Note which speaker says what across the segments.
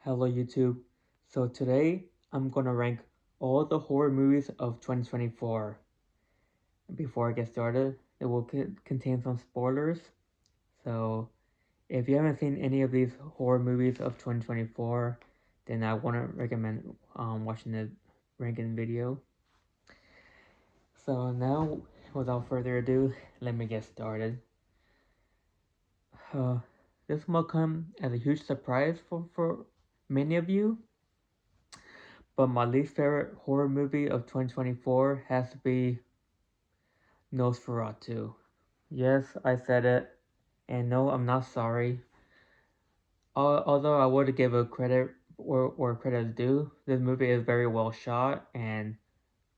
Speaker 1: Hello YouTube. So today I'm gonna rank all the horror movies of 2024. Before I get started, it will contain some spoilers. So if you haven't seen any of these horror movies of 2024, then I want to recommend watching the ranking video. So now, without further ado, let me get started. Uh, this will come as a huge surprise for many of you. But my least favorite horror movie of 2024 has to be Nosferatu. Yes, I said it, and no, I'm not sorry. Although I would give a credit where credit is due, this movie is very well shot and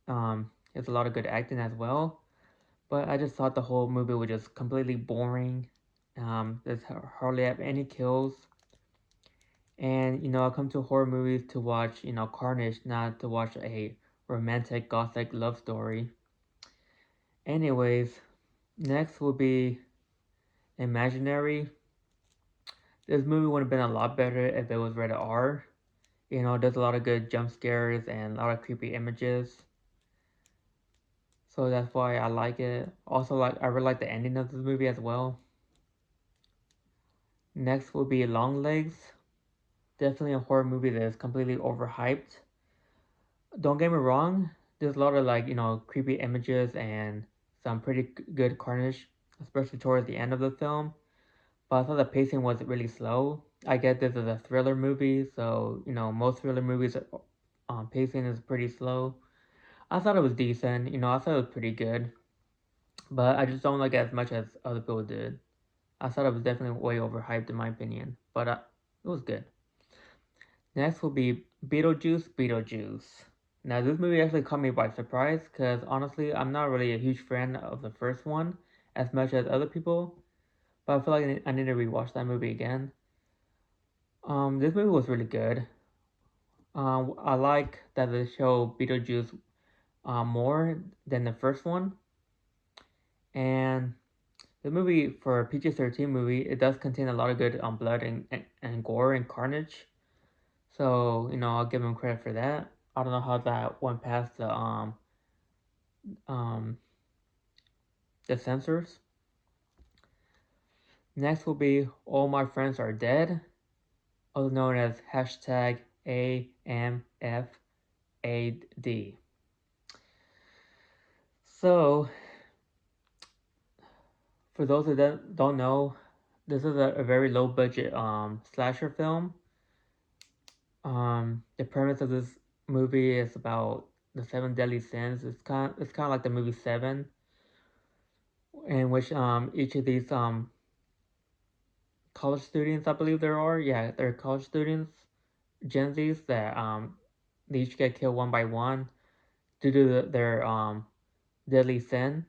Speaker 1: there's a lot of good acting as well. But I just thought the whole movie was just completely boring. There's hardly have any kills. And I come to horror movies to watch carnage, not to watch a romantic gothic love story. Anyways, next will be Imaginary. This movie would have been a lot better if it was rated R. There's a lot of good jump scares and a lot of creepy images. So that's why I like it. Also, I really like the ending of this movie as well. Next will be Longlegs. Definitely a horror movie that is completely overhyped. Don't get me wrong, there's a lot of creepy images and some pretty good carnage, especially towards the end of the film. But I thought the pacing was really slow. I get this is a thriller movie, so most thriller movies pacing is pretty slow. I thought it was decent. I thought it was pretty good, but I just don't like it as much as other people did. I thought it was definitely way overhyped in my opinion, but it was good. Next will be Beetlejuice. Beetlejuice. Now this movie actually caught me by surprise because honestly, I'm not really a huge fan of the first one as much as other people, but I feel like I need to rewatch that movie again. This movie was really good. I like that they show Beetlejuice more than the first one, and the movie for a PG-13 movie, it does contain a lot of good blood and gore and carnage. So I'll give him credit for that. I don't know how that went past um the censors. Next will be All My Friends Are Dead, also known as hashtag AMFAD. So for those who don't know, this is a very low budget slasher film. The premise of this movie is about the seven deadly sins. It's kind of like the movie Seven, in which each of these college students, I believe there are, yeah, they're college students, Gen Zs that they each get killed one by one due to their deadly sin.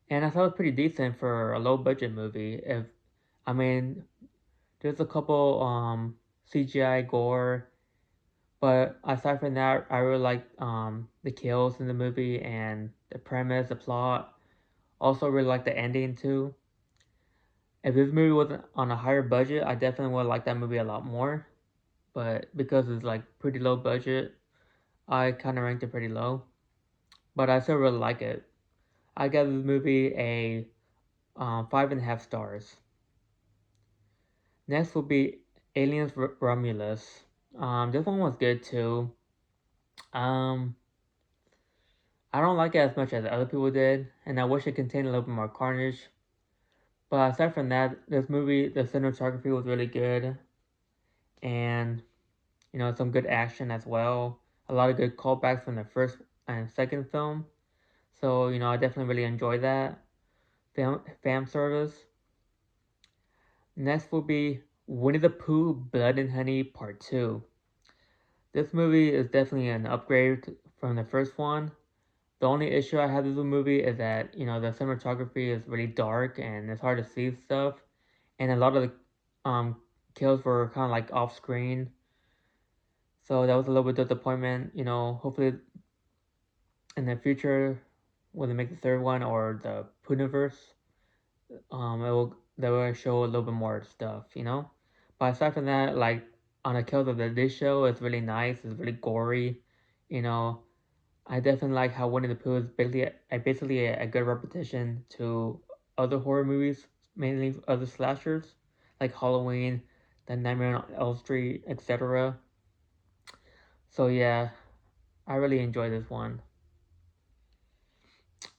Speaker 1: And I thought it was pretty decent for a low budget movie. If I mean, there's a couple CGI gore, but aside from that, I really like the kills in the movie and the premise, the plot. Also, really like the ending too. If this movie wasn't on a higher budget, I definitely would like that movie a lot more. But because it's like pretty low budget, I kind of ranked it pretty low. But I still really like it. I gave this movie a 5.5 stars. Next will be Aliens Romulus. This one was good too. Um, I don't like it as much as other people did, and I wish it contained a little bit more carnage. But aside from that, this movie, the cinematography was really good, and some good action as well. A lot of good callbacks from the first and second film. So I definitely really enjoy that fan service. Next will be Winnie the Pooh Blood and Honey Part 2. This movie is definitely an upgrade from the first one. The only issue I have with the movie is that, the cinematography is really dark and it's hard to see stuff. And a lot of the kills were kind of like off screen. So that was a little bit disappointment. Hopefully in the future, when they make the third one or the Pooniverse, they will show a little bit more stuff. But aside from that, like on the Kills of the This show, it's really nice. It's really gory. You know, I definitely like how Winnie the Pooh is basically a good repetition to other horror movies, mainly other slashers like Halloween, The Nightmare on Elm Street, etc. So yeah, I really enjoy this one.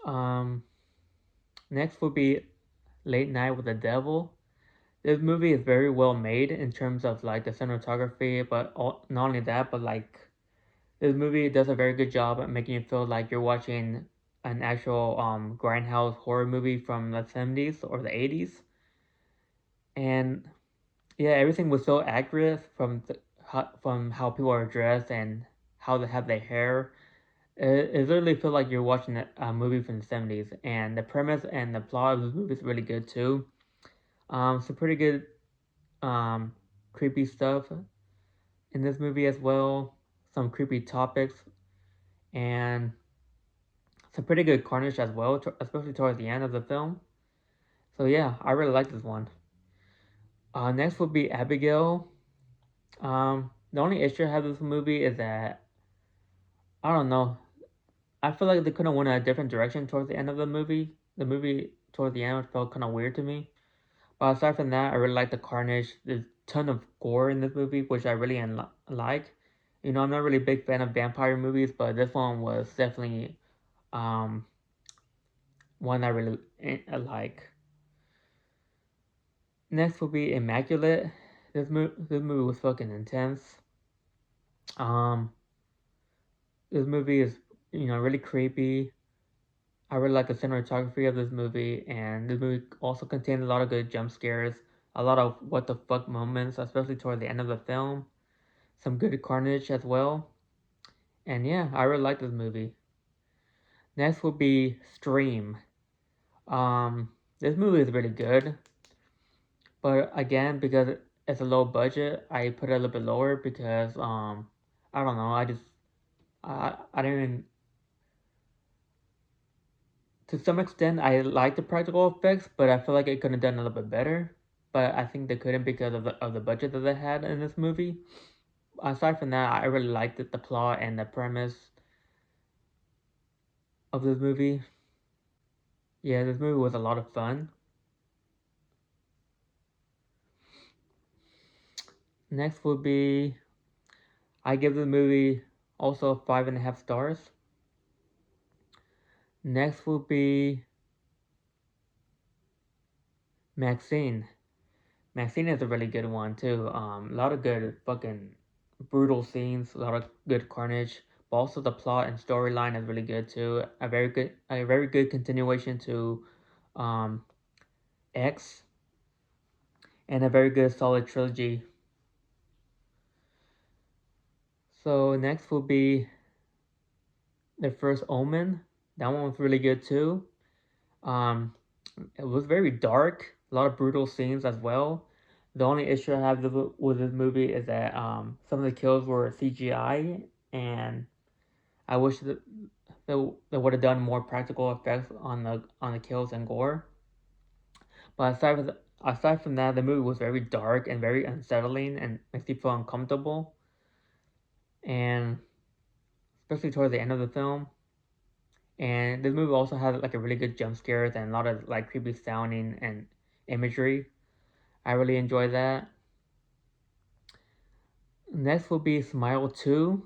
Speaker 1: Um, Next would be Late Night with the Devil. This movie is very well made in terms of like the cinematography, but not only that, but like this movie does a very good job at making you feel like you're watching an actual grindhouse horror movie from the 70s or the 80s. And yeah, everything was so accurate from how people are dressed and how they have their hair. It literally feels like you're watching a movie from the 70s, and the premise and the plot of this movie is really good too. Some pretty good um, creepy stuff in this movie as well. Some creepy topics and some pretty good carnage as well, especially towards the end of the film. So yeah, I really like this one. Next would be Abigail. The only issue I have with this movie is that I don't know. I feel like they could have went a different direction towards the end of the movie. The movie towards the end felt kind of weird to me. But aside from that, I really like the carnage. There's a ton of gore in this movie, which I really like. You know, I'm not really a big fan of vampire movies, but this one was definitely um, one I really like. Next will be Immaculate. This movie was fucking intense. Um, this movie is really creepy. I really like the cinematography of this movie, and this movie also contains a lot of good jump scares, a lot of what the fuck moments, especially toward the end of the film. Some good carnage as well. And yeah, I really like this movie. Next will be Stream. This movie is really good, but again, because it's a low budget, I put it a little bit lower because I don't know, I didn't to some extent I like the practical effects, but I feel like it could have done a little bit better. But I think they couldn't because of the budget that they had in this movie. Aside from that, I really liked the plot and the premise of this movie. Yeah, this movie was a lot of fun. Next would be I give the movie also 5.5 stars. Next would be Maxine. Maxine is a really good one too. A lot of good fucking brutal scenes, a lot of good carnage, but also the plot and storyline is really good too. A very good continuation to um, X, and a very good solid trilogy. So next will be The First Omen. That one was really good too. Um, it was very dark, a lot of brutal scenes as well. The only issue I have with this movie is that some of the kills were CGI, and I wish that they would have done more practical effects on the kills and gore. But aside from that, the movie was very dark and very unsettling and makes you feel uncomfortable. And especially towards the end of the film. And this movie also had like a really good jump scares and a lot of like creepy sounding and imagery. I really enjoy that. Next will be Smile 2.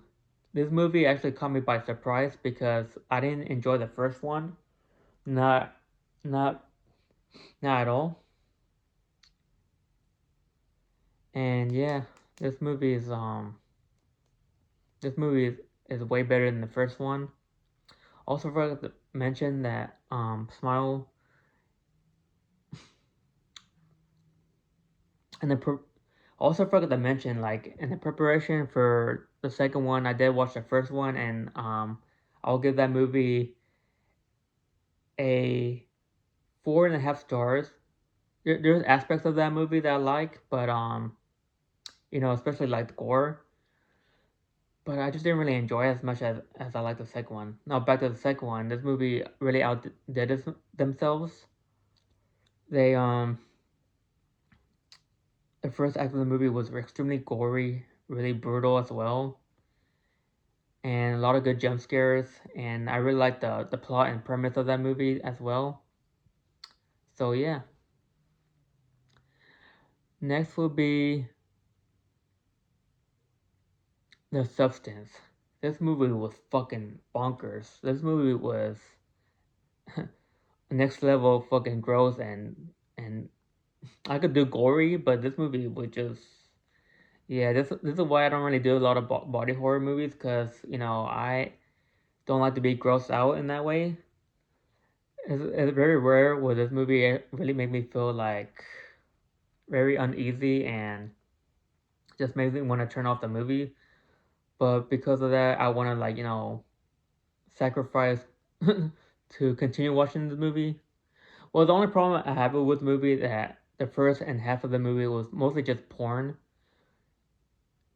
Speaker 1: This movie actually caught me by surprise because I didn't enjoy the first one. Not not not at all. And yeah, this movie is this movie is way better than the first one. Also forgot to mention that Smile and also forgot to mention like in the preparation for the second one, I did watch the first one, and I'll give that movie a 4.5 stars. There's aspects of that movie that I like, but especially like the gore. But I just didn't really enjoy it as much as I like the second one. Now back to the second one. This movie really outdid themselves. They the first act of the movie was extremely gory, really brutal as well, and a lot of good jump scares. And I really like the plot and premise of that movie as well. So yeah, next will be The Substance. This movie was fucking bonkers. This movie was next level fucking gross and I could do gory, but this movie was just yeah. This is why I don't really do a lot of body horror movies because I don't like to be grossed out in that way. It's very rare where this movie really made me feel like very uneasy and just makes me want to turn off the movie. But because of that, I want to sacrifice to continue watching the movie. Well, the only problem I have with the movie is that the first and half of the movie was mostly just porn,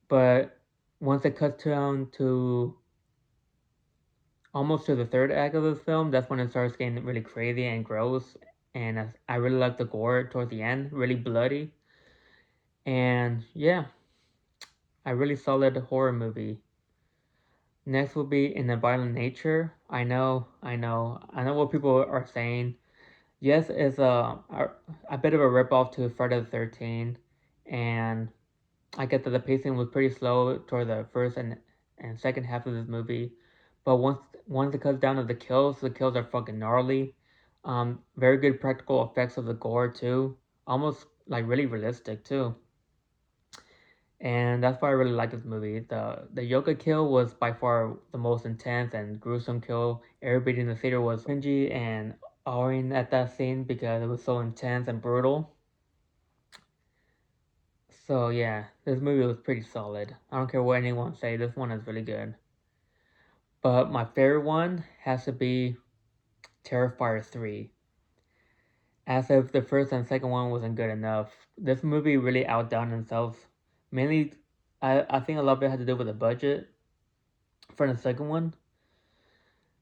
Speaker 1: but once it cuts down to almost to the third act of the film, that's when it starts getting really crazy and gross. And I really like the gore towards the end, really bloody. And yeah, a really solid horror movie. Next will be In a Violent Nature. I know what people are saying. Yes, it's a bit of a ripoff to Friday the 13th, and I get that the pacing was pretty slow toward the first and second half of this movie, but once it comes down to the kills are fucking gnarly. Very good practical effects of the gore too, almost like really realistic too, and that's why I really like this movie. The yoga kill was by far the most intense and gruesome kill. Everybody in the theater was cringy and awing at that scene because it was so intense and brutal. So yeah, this movie was pretty solid. I don't care what anyone say, this one is really good. But my favorite one has to be Terrifier 3. As if the first and second one wasn't good enough, this movie really outdone themselves. Mainly, I think a lot of it had to do with the budget for the second one.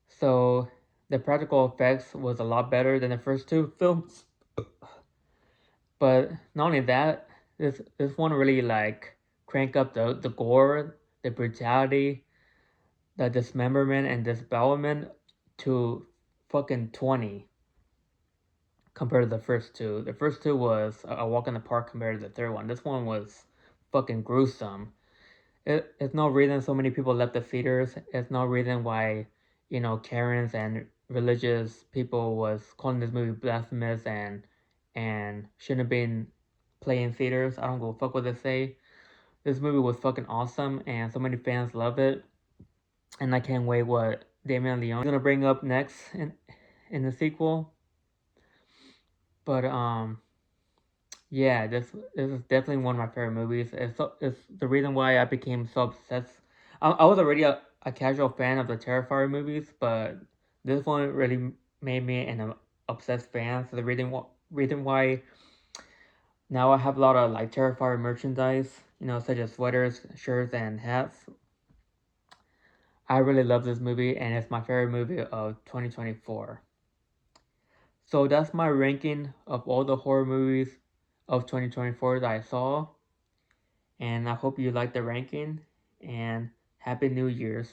Speaker 1: So the practical effects was a lot better than the first two films. But not only that, this one really like crank up the gore, the brutality, the dismemberment and disembowelment to fucking 20 compared to the first two. The first two was a walk in the park compared to the third one. This one was fucking gruesome. It's no reason so many people left the theaters. It's no reason why, Karens and religious people was calling this movie blasphemous and shouldn't have been playing theaters. I don't go fuck what they say. This movie was fucking awesome and so many fans love it. And I can't wait what Damien Leone is gonna bring up next in the sequel. But yeah, this is definitely one of my favorite movies. It's the reason why I became so obsessed. I was already a casual fan of the Terrifier movies, but this one really made me an obsessed fan. So the reason why now I have a lot of like Terrifier merchandise, such as sweaters, shirts, and hats. I really love this movie, and it's my favorite movie of 2024. So that's my ranking of all the horror movies of 2024 that I saw. And I hope you like the ranking. And Happy New Year's.